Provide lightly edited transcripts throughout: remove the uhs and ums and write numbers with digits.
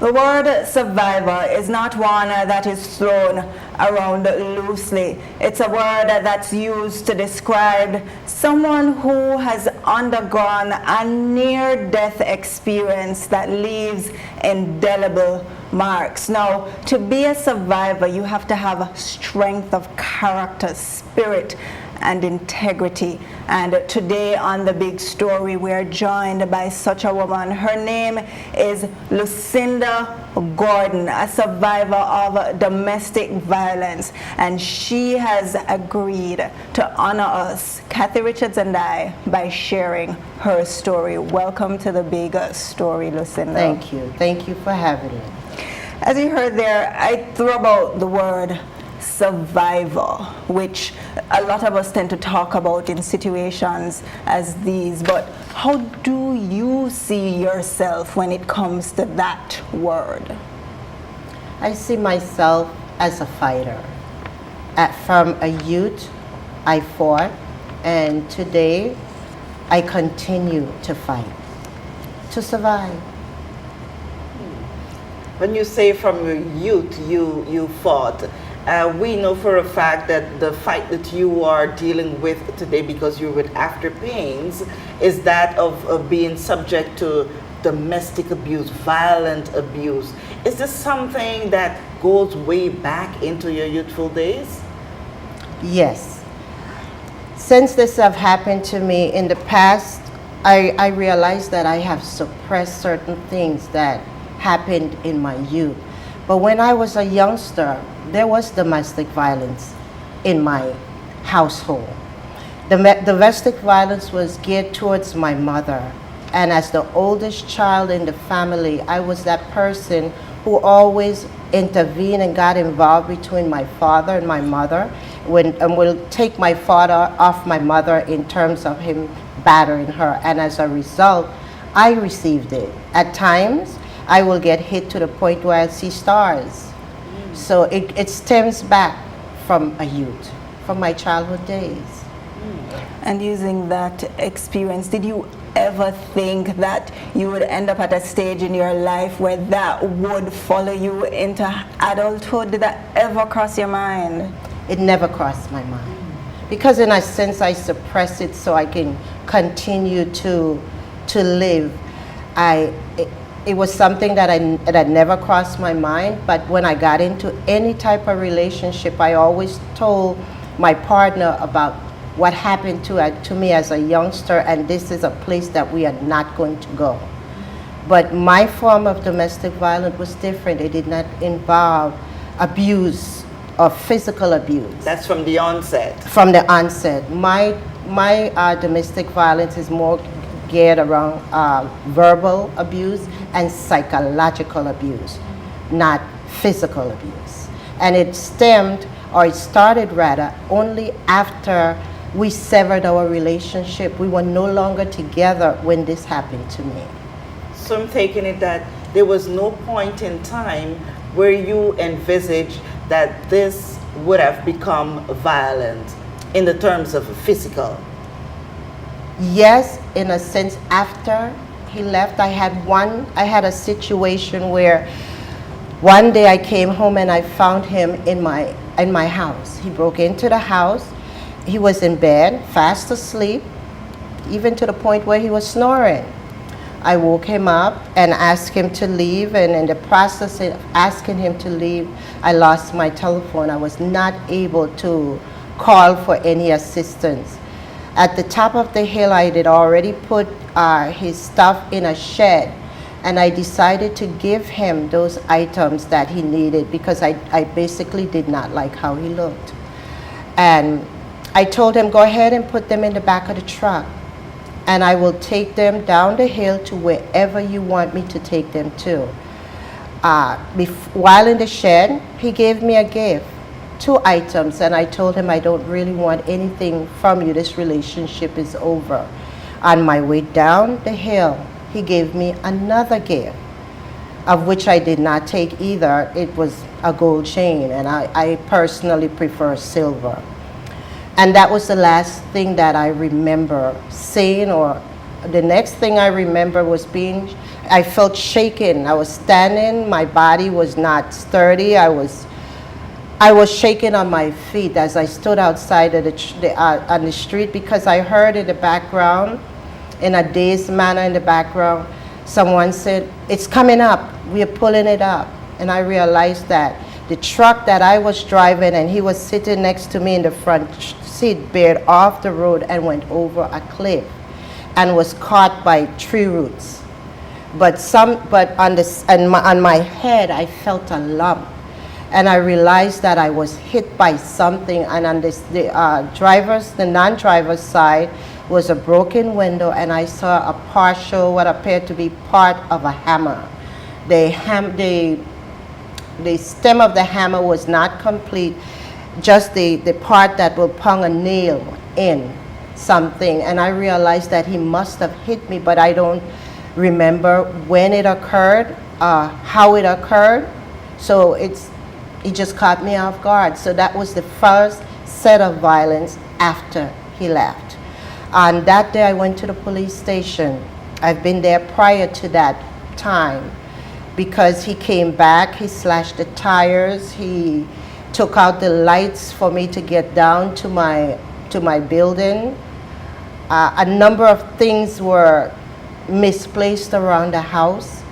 The word survivor is not one that is thrown around loosely. It's a word that's used to describe someone who has undergone a near-death experience that leaves indelible marks. Now, to be a survivor, you have to have strength of character, spirit, and integrity. And today on The Big Story, we are joined by such a woman. Her name is Lucinda Gordon, a survivor of domestic violence, and she has agreed to honor us, Kathy Richards and I, by sharing her story. Welcome to The Big Story, Lucinda. Thank you. Thank you for having me. As you heard there, I threw about the word survivor, which a lot of us tend to talk about in situations as these, but how do you see yourself when it comes to that word? I see myself as a fighter. From a youth, I fought, and today I continue to fight, to survive. When you say from your youth you fought, we know for a fact that the fight that you are dealing with today, because you're with After Pains, is that of being subject to domestic abuse, violent abuse. Is this something that goes way back into your youthful days? Yes. Since this have happened to me in the past, I realized that I have suppressed certain things that happened in my youth. But when I was a youngster, there was domestic violence in my household. The domestic violence was geared towards my mother. And as the oldest child in the family, I was that person who always intervened and got involved between my father and my mother, and will take my father off my mother in terms of him battering her. And as a result, I received it. At times, I will get hit to the point where I see stars. So it stems back from a youth, from my childhood days. And using that experience, did you ever think that you would end up at a stage in your life where that would follow you into adulthood? Did that ever cross your mind? It never crossed my mind. Because in a sense, I suppress it so I can continue to live. It was something that never crossed my mind, but when I got into any type of relationship, I always told my partner about what happened to me as a youngster, and this is a place that we are not going to go. But my form of domestic violence was different. It did not involve abuse or physical abuse. That's from the onset. From the onset. My domestic violence is more geared around verbal abuse and psychological abuse, not physical abuse. And it started rather, only after we severed our relationship. We were no longer together when this happened to me. So I'm taking it that there was no point in time where you envisaged that this would have become violent in the terms of physical. Yes, in a sense, after he left, I had a situation where one day I came home and I found him in my house. He broke into the house. He was in bed, fast asleep, even to the point where he was snoring. I woke him up and asked him to leave, and in the process of asking him to leave, I lost my telephone. I was not able to call for any assistance. At the top of the hill, I had already put his stuff in a shed, and I decided to give him those items that he needed because I basically did not like how he looked. And I told him, go ahead and put them in the back of the truck, and I will take them down the hill to wherever you want me to take them to. While in the shed, he gave me a gift. 2 items, and I told him I don't really want anything from you. This relationship is over. On my way down the hill, he gave me another gift, of which I did not take either. It was a gold chain, and I personally prefer silver. And that was the last thing that I remember saying, or the next thing I remember was being I felt shaken. I was standing, my body was not sturdy. I was shaking on my feet as I stood outside of on the street, because I heard in the background, in a dazed manner in the background, someone said, "It's coming up, we are pulling it up." And I realized that the truck that I was driving, and he was sitting next to me in the front seat, veered off the road and went over a cliff and was caught by tree roots. But on my head, I felt a lump. And I realized that I was hit by something, and on the non-driver's side was a broken window, and I saw a partial, what appeared to be part of a hammer. The stem of the hammer was not complete, just the part that will pung a nail in something. And I realized that he must have hit me, but I don't remember when it occurred, how it occurred. So he just caught me off guard. So that was the first set of violence after he left. On that day, I went to the police station. I've been there prior to that time, because he came back, he slashed the tires, he took out the lights for me to get down to my building. A number of things were misplaced around the house.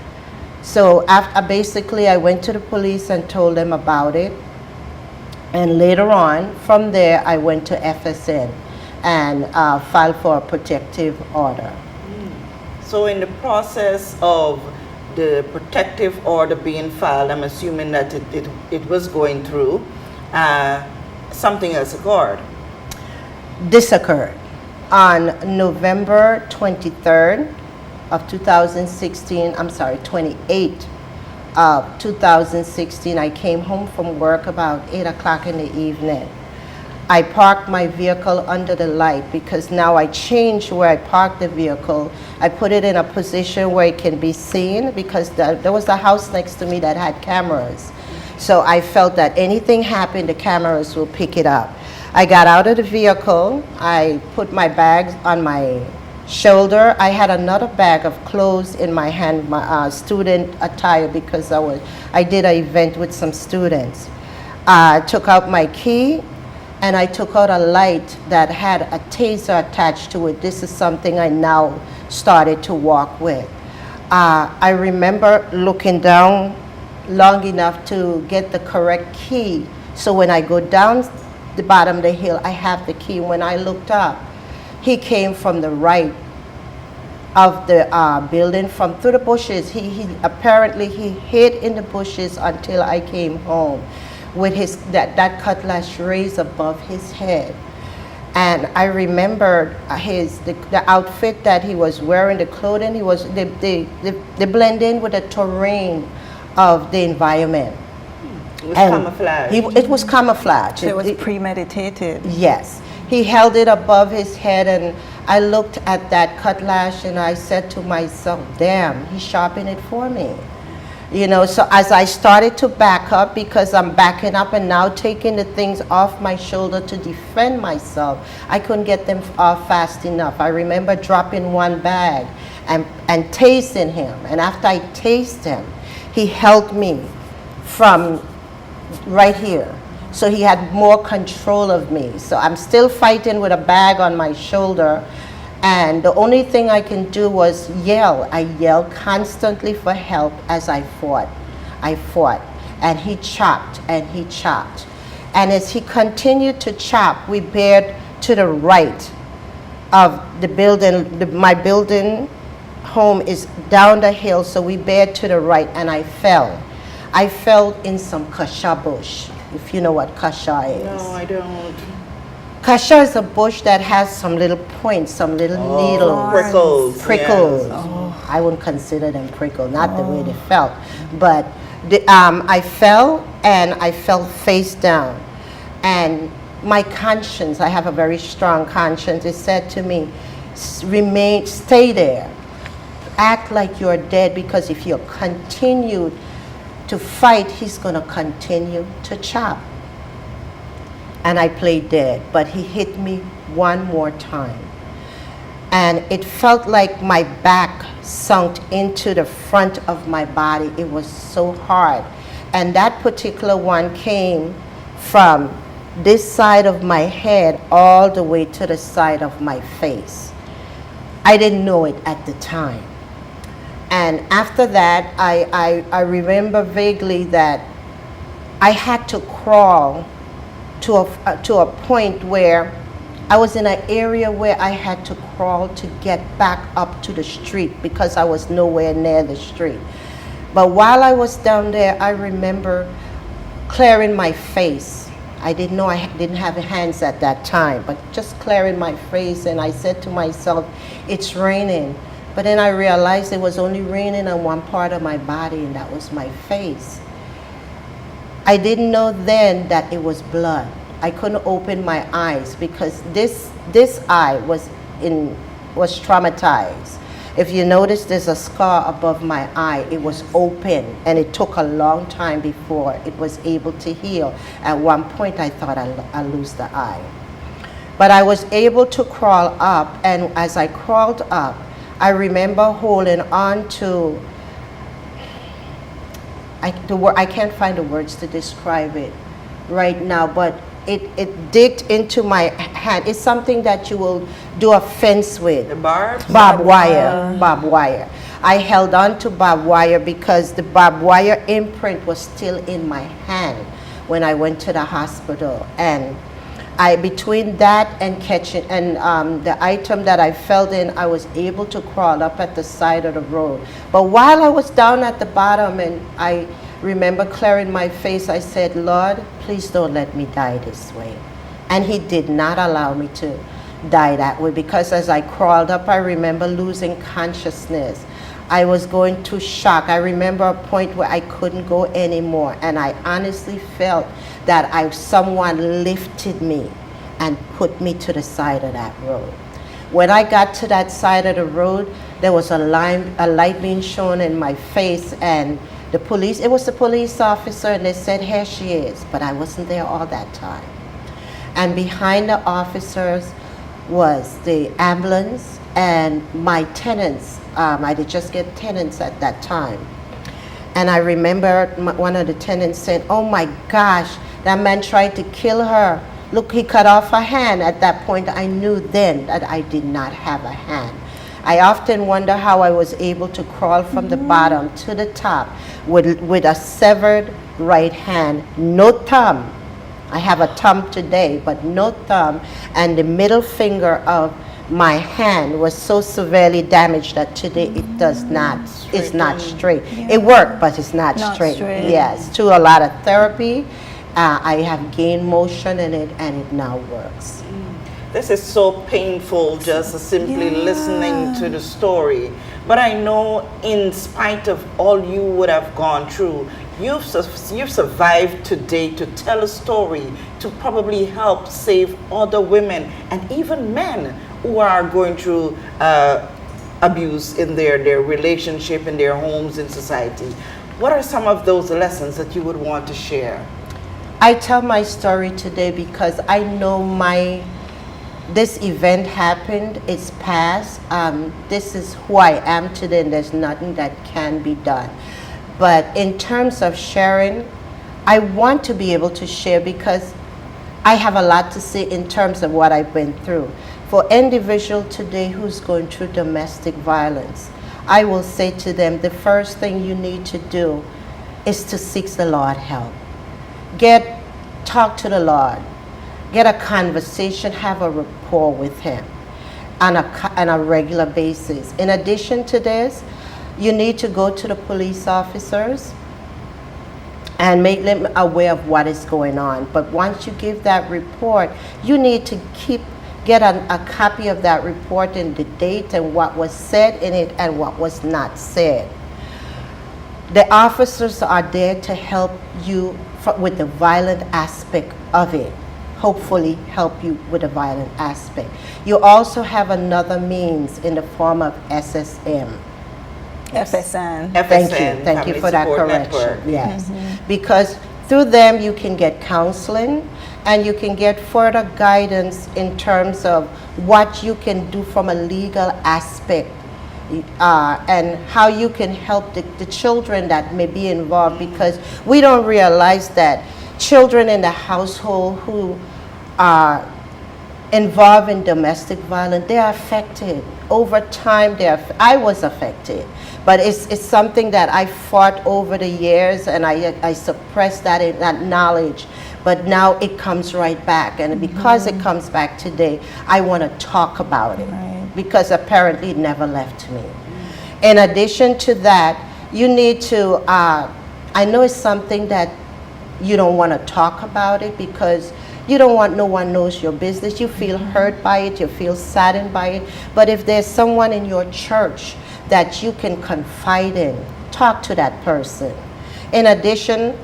So basically I went to the police and told them about it. And later on, from there, I went to FSN and filed for a protective order. So in the process of the protective order being filed, I'm assuming that it was going through, something else occurred. This occurred on November 23rd of 2016, 28th of 2016. I came home from work about 8 o'clock in the evening. I parked my vehicle under the light, because now I changed where I parked the vehicle. I put it in a position where it can be seen, because there was a house next to me that had cameras. So I felt that anything happened, the cameras will pick it up. I got out of the vehicle. I put my bags on my shoulder. I had another bag of clothes in my hand, my student attire, because I did an event with some students. I took out my key, and I took out a light that had a taser attached to it. This is something I now started to walk with. I remember looking down long enough to get the correct key, so when I go down the bottom of the hill, I have the key. When I looked up, he came from the right of the building, from through the bushes. He apparently hid in the bushes until I came home, with that cutlass raised above his head. And I remembered the outfit that he was wearing, the clothing they blend in with the terrain of the environment. It was camouflage. It was camouflage. So it was premeditated. Yes. He held it above his head, and I looked at that cutlass and I said to myself, damn, he sharpened it for me. You know, so as I started to back up, because I'm backing up and now taking the things off my shoulder to defend myself, I couldn't get them off fast enough. I remember dropping one bag and tasting him. And after I tasted him, he held me from right here. So he had more control of me. So I'm still fighting with a bag on my shoulder. And the only thing I can do was yell. I yelled constantly for help as I fought. And he chopped and he chopped. And as he continued to chop, we bared to the right of the building. My building home is down the hill, so we bared to the right, and I fell. I fell in some kasha bush, if you know what kasha is. No, I don't. Kasha is a bush that has some little points, some little needles. Prickles. Yes. Oh, I wouldn't consider them prickles, not the way they felt. But I fell, and I fell face down. And my conscience, I have a very strong conscience, it said to me, stay there. Act like you're dead, because if you continue to fight, he's going to continue to chop. And I played dead, but he hit me one more time. and it felt like my back sunk into the front of my body. It was so hard. And that particular one came from this side of my head all the way to the side of my face. I didn't know it at the time. And after that, I remember vaguely that I had to crawl to a point where I was in an area where I had to crawl to get back up to the street because I was nowhere near the street. But while I was down there, I remember clearing my face. I didn't know I didn't have hands at that time, but just clearing my face, and I said to myself, it's raining. But then I realized it was only raining on one part of my body, and that was my face. I didn't know then that it was blood. I couldn't open my eyes because this eye was traumatized. If you notice, there's a scar above my eye. It was open, and it took a long time before it was able to heal. At one point, I thought I'd lose the eye. But I was able to crawl up, and as I crawled up, I remember holding on to, I can't find the words to describe it right now, but it digged into my hand. It's something that you will do a fence with. The barbs? Barbed wire. I held on to barbed wire because the barbed wire imprint was still in my hand when I went to the hospital. And between that and catching, and the item that I fell in, I was able to crawl up at the side of the road. But while I was down at the bottom, and I remember clearing my face, I said, Lord, please don't let me die this way. And he did not allow me to die that way, because as I crawled up, I remember losing consciousness. I was going to shock. I remember a point where I couldn't go anymore, and I honestly felt that someone lifted me and put me to the side of that road. When I got to that side of the road, there was a light being shown in my face, and it was the police officer, and they said, here she is, but I wasn't there all that time. And behind the officers was the ambulance and my tenants. I did just get tenants at that time. And I remember one of the tenants said, oh my gosh, that man tried to kill her. Look, he cut off her hand. At that point, I knew then that I did not have a hand. I often wonder how I was able to crawl from the bottom to the top with a severed right hand, no thumb. I have a thumb today, but no thumb, and the middle finger of my hand was so severely damaged that today it does not, it's not straight. Yeah. It worked, but it's not straight. Yes, to a lot of therapy, I have gained motion in it, and it now works. This is so painful, just simply listening to the story. But I know in spite of all you would have gone through, you've survived today to tell a story, to probably help save other women and even men who are going through abuse in their relationship, in their homes, in society. What are some of those lessons that you would want to share? I tell my story today because I know this event happened, it's past. This is who I am today, and there's nothing that can be done. But in terms of sharing, I want to be able to share because I have a lot to say in terms of what I've been through. For individual today who's going through domestic violence, I will say to them, the first thing you need to do is to seek the Lord help. Talk to the Lord. Get a conversation, have a rapport with him on a regular basis. In addition to this, you need to go to the police officers and make them aware of what is going on. But once you give that report, you need to get a copy of that report and the date and what was said in it and what was not said. The officers are there to help you with the violent aspect of it. Hopefully help you with the violent aspect. You also have another means in the form of SSM. FSN. Thank you for that correction. Yes, because through them you can get counseling, and you can get further guidance in terms of what you can do from a legal aspect, and how you can help the children that may be involved, because we don't realize that children in the household who are involved in domestic violence, they are affected. Over time, I was affected. But it's something that I fought over the years, and I suppressed that knowledge. But now it comes right back. And because it comes back today, I want to talk about it. Right. Because apparently it never left me. In addition to that, you need to, I know it's something that you don't want to talk about it because you don't want no one knows your business. You feel hurt by it, you feel saddened by it. But if there's someone in your church that you can confide in, talk to that person. In addition,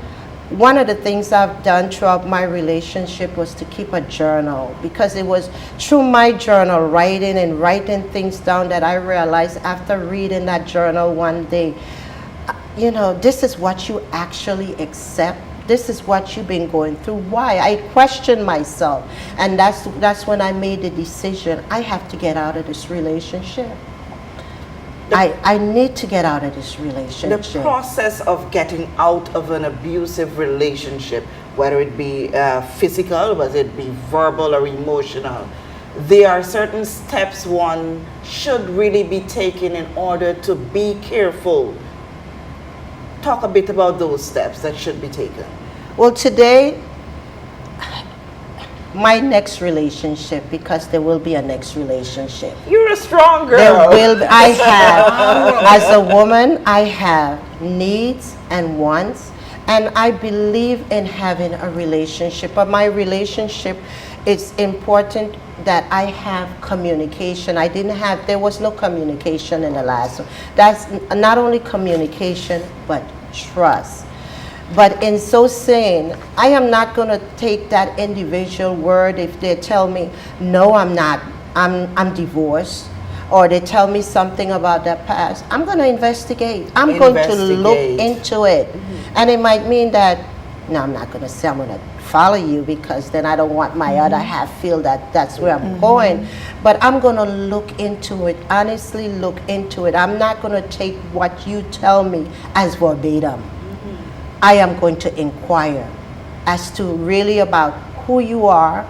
one of the things I've done throughout my relationship was to keep a journal, because it was through my journal, writing things down, that I realized after reading that journal one day, this is what you actually accept. This is what you've been going through. Why? I questioned myself, and that's when I made the decision, I have to get out of this relationship. I need to get out of this relationship. The process of getting out of an abusive relationship, whether it be physical, whether it be verbal or emotional, there are certain steps one should really be taking in order to be careful. Talk a bit about those steps that should be taken. Well, today, my next relationship, because there will be a next relationship. You're a strong girl. There will be, I have, as a woman, I have needs and wants, and I believe in having a relationship. But my relationship, it's important that I have communication. There was no communication in the last one. That's not only communication, but trust. But in so saying, I am not going to take that individual word if they tell me, no, I'm not, I'm divorced, or they tell me something about their past. I'm going to investigate. I'm going to look into it. And it might mean that, no, I'm not going to say I'm going to follow you, because then I don't want my other half feel that that's where I'm going. But I'm going to look into it, honestly look into it. I'm not going to take what you tell me as verbatim. I am going to inquire as to really about who you are,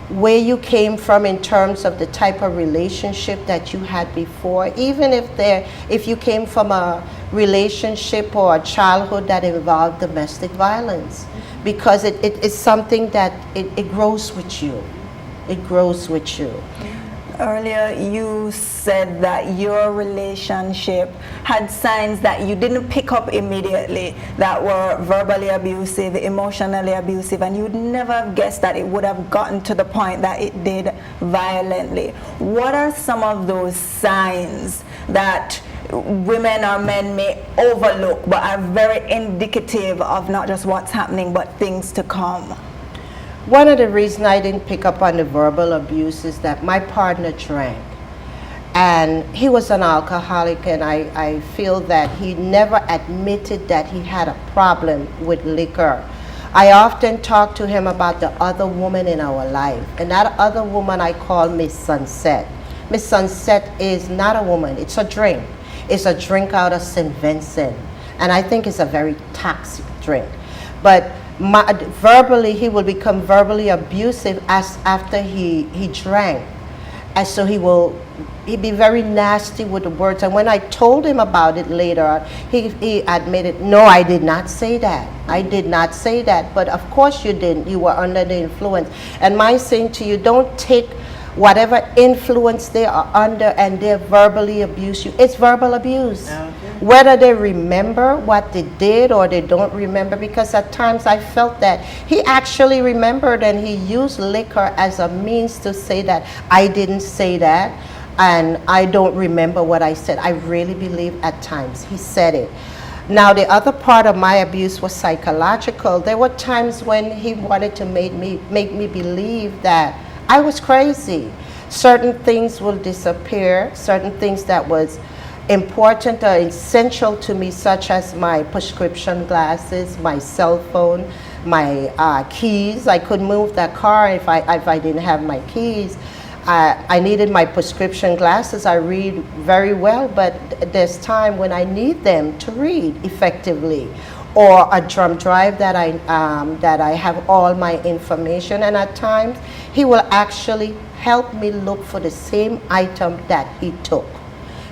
where you came from in terms of the type of relationship that you had before, even if you came from a relationship or a childhood that involved domestic violence, because it is something that it grows with you. It grows with you. Earlier, you said that your relationship had signs that you didn't pick up immediately that were verbally abusive, emotionally abusive, and you'd never have guessed that it would have gotten to the point that it did violently. What are some of those signs that women or men may overlook but are very indicative of not just what's happening but things to come? One of the reasons I didn't pick up on the verbal abuse is that my partner drank. And he was an alcoholic, and I feel that he never admitted that he had a problem with liquor. I often talk to him about the other woman in our life, and that other woman I call Miss Sunset. Miss Sunset is not a woman, it's a drink. It's a drink out of St. Vincent, and I think it's a very toxic drink. But verbally, he will become verbally abusive after he drank. And so he'd be very nasty with the words. And when I told him about it later on, he admitted, no, I did not say that. I did not say that. But of course you didn't. You were under the influence. And my saying to you, don't take whatever influence they are under and they verbally abuse you. It's verbal abuse. Okay. Whether they remember what they did or they don't remember, because at times I felt that he actually remembered and he used liquor as a means to say that I didn't say that and I don't remember what I said. I really believe at times he said it. Now the other part of my abuse was psychological. There were times when he wanted to make me believe that I was crazy. Certain things will disappear, certain things that was important or essential to me, such as my prescription glasses, my cell phone, my keys. I could move the car if I didn't have my keys. I needed my prescription glasses. I read very well, but there's time when I need them to read effectively. Or a drum drive that I have all my information, and at times he will actually help me look for the same item that he took.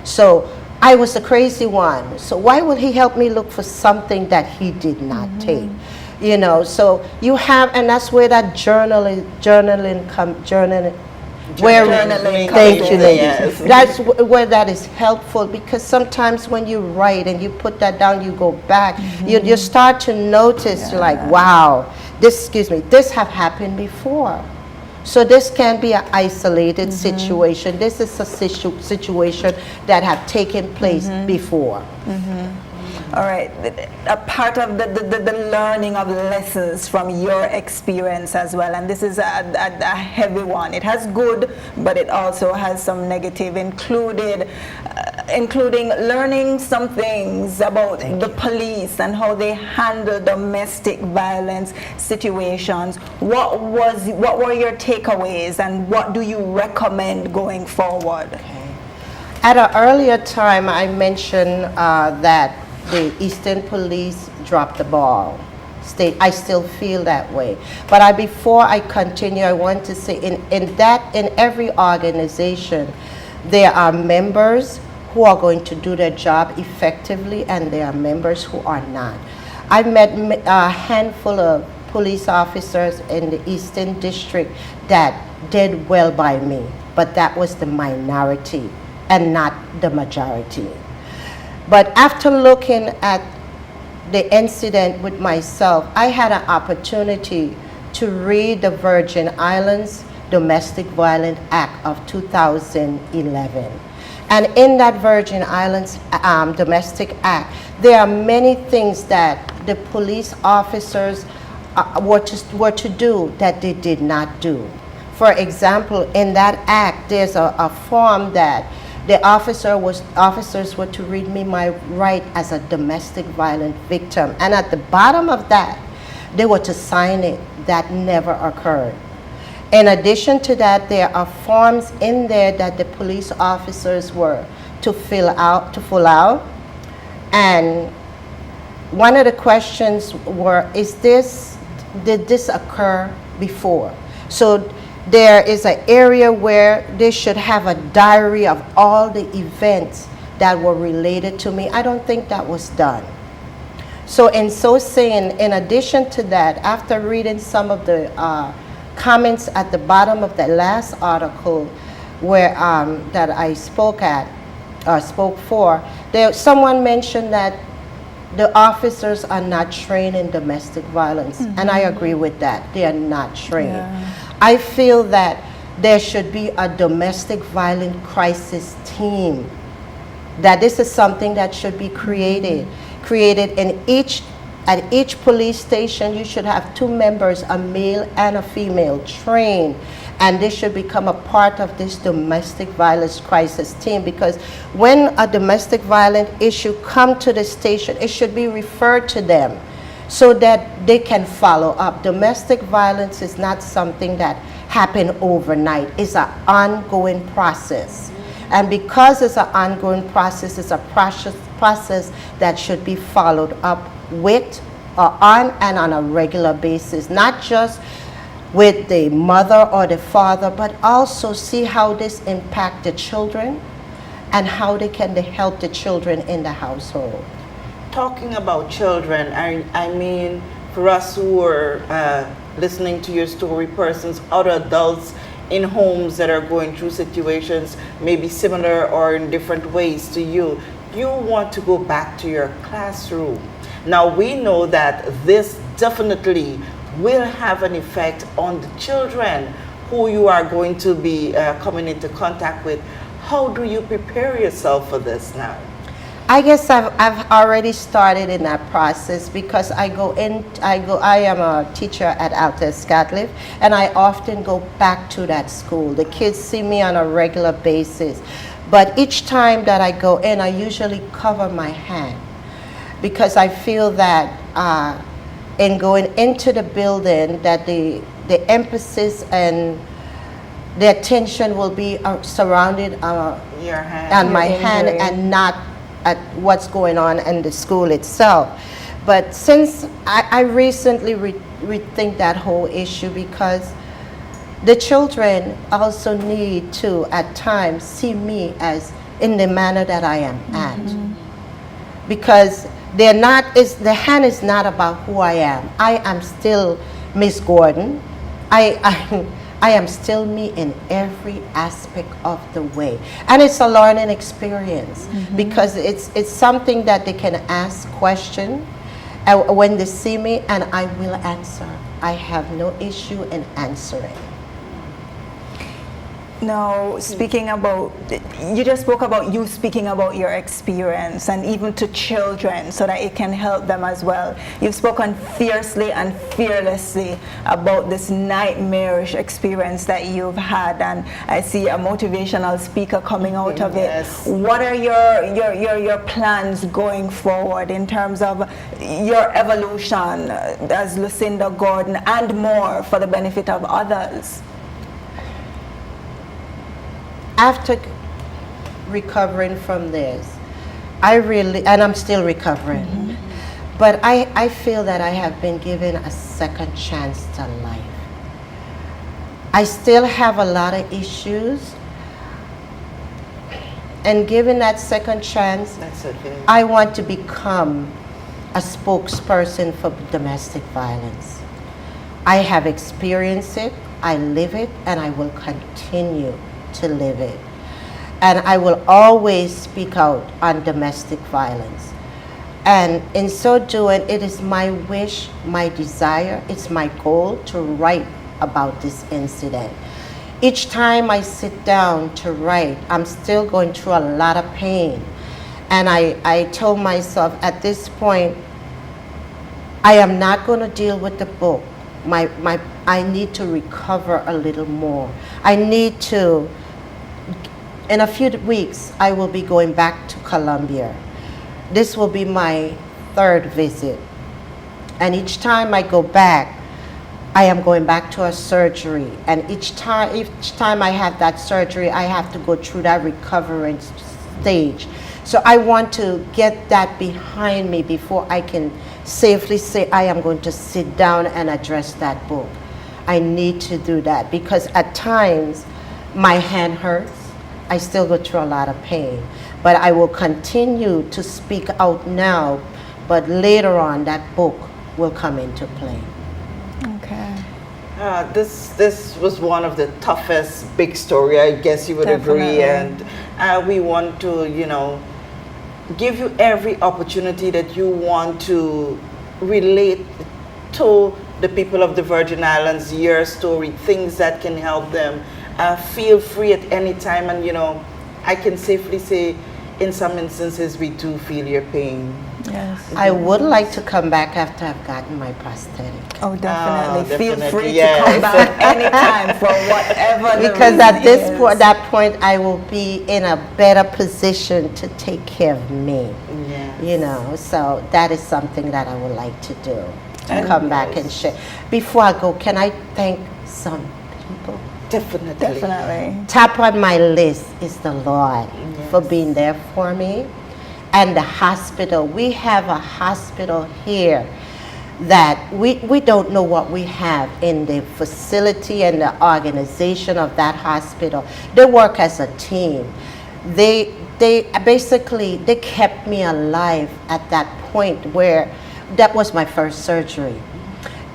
So I was the crazy one. So why would he help me look for something that he did not take? You know, so you have, and that's where that journaling where Journaling thank comes you, in, ladies. yes. That's where that is helpful, because sometimes when you write and you put that down, you go back, you start to notice like, wow, this have happened before. So this can be an isolated situation. This is a situation that have taken place before. All right, a part of the learning of lessons from your experience as well, and this is a heavy one. It has good, but it also has some negative, including learning some things about the police and how they handle domestic violence situations. What were your takeaways, and what do you recommend going forward? At an earlier time, I mentioned that the Eastern Police dropped the ball. I still feel that way. But before I continue, I want to say in every organization, there are members who are going to do their job effectively, and there are members who are not. I've met a handful of police officers in the Eastern District that did well by me, but that was the minority and not the majority. But after looking at the incident with myself, I had an opportunity to read the Virgin Islands Domestic Violence Act of 2011. And in that Virgin Islands Domestic Act, there are many things that the police officers were to do that they did not do. For example, in that act, there's a form that the officers were to read me my right as a domestic violence victim. And at the bottom of that, they were to sign it. That never occurred. In addition to that, there are forms in there that the police officers were to fill out. And one of the questions were, did this occur before? So there is an area where they should have a diary of all the events that were related to me. I don't think that was done. So in so saying, in addition to that, after reading some of the comments at the bottom of the last article where that I spoke for, someone mentioned that the officers are not trained in domestic violence, and I agree with that. They are not trained. Yeah. I feel that there should be a domestic violence crisis team, that this is something that should be created in at each police station. You should have 2 members, a male and a female, trained, and this should become a part of this domestic violence crisis team, because when a domestic violence issue comes to the station, it should be referred to them so that they can follow up. Domestic violence is not something that happens overnight. It's an ongoing process. And because it's an ongoing process, it's a process that should be followed up with on a regular basis, not just with the mother or the father, but also see how this impacts the children and how they can help the children in the household. Talking about children, I mean, for us who are listening to your story, persons, other adults in homes that are going through situations maybe similar or in different ways to you, you want to go back to your classroom. Now, we know that this definitely will have an effect on the children who you are going to be coming into contact with. How do you prepare yourself for this now? I guess I've already started in that process, because I am a teacher at Altez Catliff, and I often go back to that school. The kids see me on a regular basis. But each time that I go in, I usually cover my hand because I feel that in going into the building that the emphasis and the attention will be surrounded Your hand. on my Your hand injury. and not at what's going on in the school itself. But since I recently rethink that whole issue because the children also need to at times see me as in the manner that I am at. Because they're not, the hand is not about who I am. I am still Miss Gordon. I am still me in every aspect of the way. And it's a learning experience because it's something that they can ask questions when they see me, and I will answer. I have no issue in answering. Now, speaking about, you just spoke about you speaking about your experience and even to children so that it can help them as well. You've spoken fiercely and fearlessly about this nightmarish experience that you've had, and I see a motivational speaker coming out of it. Yes. What are your plans going forward in terms of your evolution as Lucinda Gordon and more for the benefit of others? After recovering from this, and I'm still recovering, but I feel that I have been given a second chance to life. I still have a lot of issues, and given that second chance, That's okay. I want to become a spokesperson for domestic violence. I have experienced it, I live it, and I will continue to live it. And I will always speak out on domestic violence. And in so doing, it is my wish, my desire, it's my goal to write about this incident. Each time I sit down to write, I'm still going through a lot of pain. And I told myself at this point, I am not going to deal with the book. I need to recover a little more. I need to, in a few weeks, I will be going back to Colombia. This will be my third visit. And each time I go back, I am going back to a surgery. And each time I have that surgery, I have to go through that recovery stage. So I want to get that behind me before I can safely say I am going to sit down and address that book. I need to do that because at times my hand hurts. I still go through a lot of pain, but I will continue to speak out now, but later on that book will come into play. Okay. This was one of the toughest big story, I guess you would agree, Definitely. and we want to, give you every opportunity that you want to relate to the people of the Virgin Islands, your story, things that can help them. Feel free at any time, and I can safely say in some instances we do feel your pain. Yes. I would like to come back after I've gotten my prosthetic. Oh, definitely. Feel definitely, free yes. to come back anytime for whatever the Because at reason this is. that point, I will be in a better position to take care of me. Yeah. So that is something that I would like to do. To And come back yes. and share. Before I go, can I thank some people? Definitely. Definitely. Top on my list is the Lord for Yes. being there for me. And the hospital. We have a hospital here that we don't know what we have in the facility and the organization of that hospital. They work as a team. They basically, they kept me alive at that point where that was my first surgery.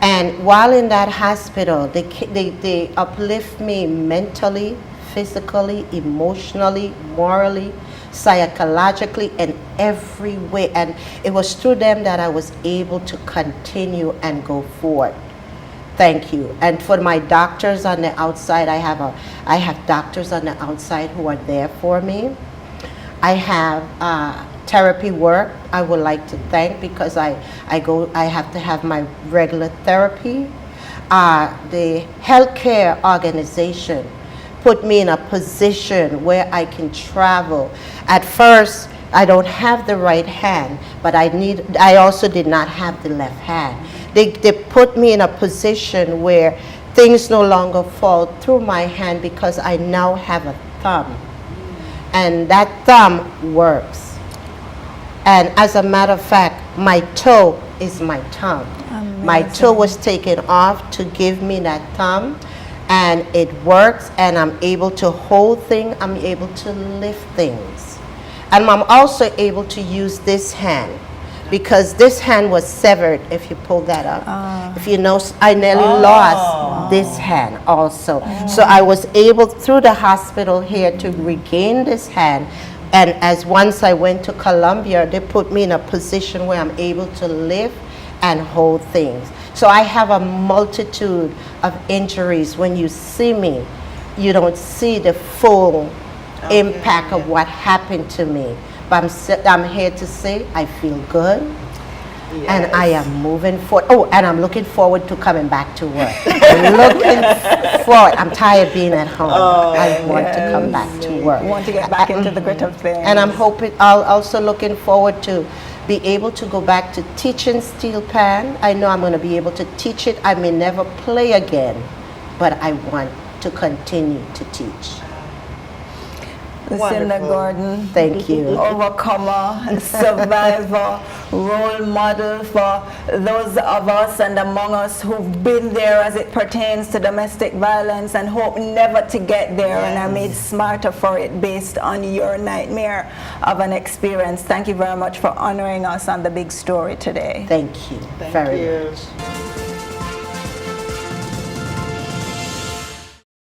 And while in that hospital, they uplift me mentally, physically, emotionally, morally, psychologically, in every way. And it was through them that I was able to continue and go forward. Thank you. And for my doctors on the outside, I have doctors on the outside who are there for me. I have therapy work I would like to thank because I have to have my regular therapy. The healthcare organization put me in a position where I can travel. At first, I don't have the right hand, but I also did not have the left hand. They put me in a position where things no longer fall through my hand because I now have a thumb. And that thumb works. And as a matter of fact, my toe is my tongue. My toe was taken off to give me that thumb, and it works, and I'm able to hold things, I'm able to lift things. And I'm also able to use this hand, because this hand was severed, if you pull that up. If you know, I nearly lost this hand also. So I was able, through the hospital here, to regain this hand. And as once I went to Colombia, they put me in a position where I'm able to lift and hold things. So I have a multitude of injuries. When you see me, you don't see the full impact of what happened to me. But I'm here to say I feel good, and I am moving forward. Oh, and I'm looking forward to coming back to work. I'm looking forward. I'm tired being at home. I want to come back to work. Want to get back into the grit of things. And I'm hoping, I'll also looking forward to be able to go back to teaching steel pan. I know I'm going to be able to teach it. I may never play again, but I want to continue to teach. Lucinda Gordon, Thank you. overcomer, survivor, role model for those of us and among us who've been there as it pertains to domestic violence and hope never to get there and are made smarter for it based on your nightmare of an experience. Thank you very much for honoring us on The Big Story today. Thank you very much. much.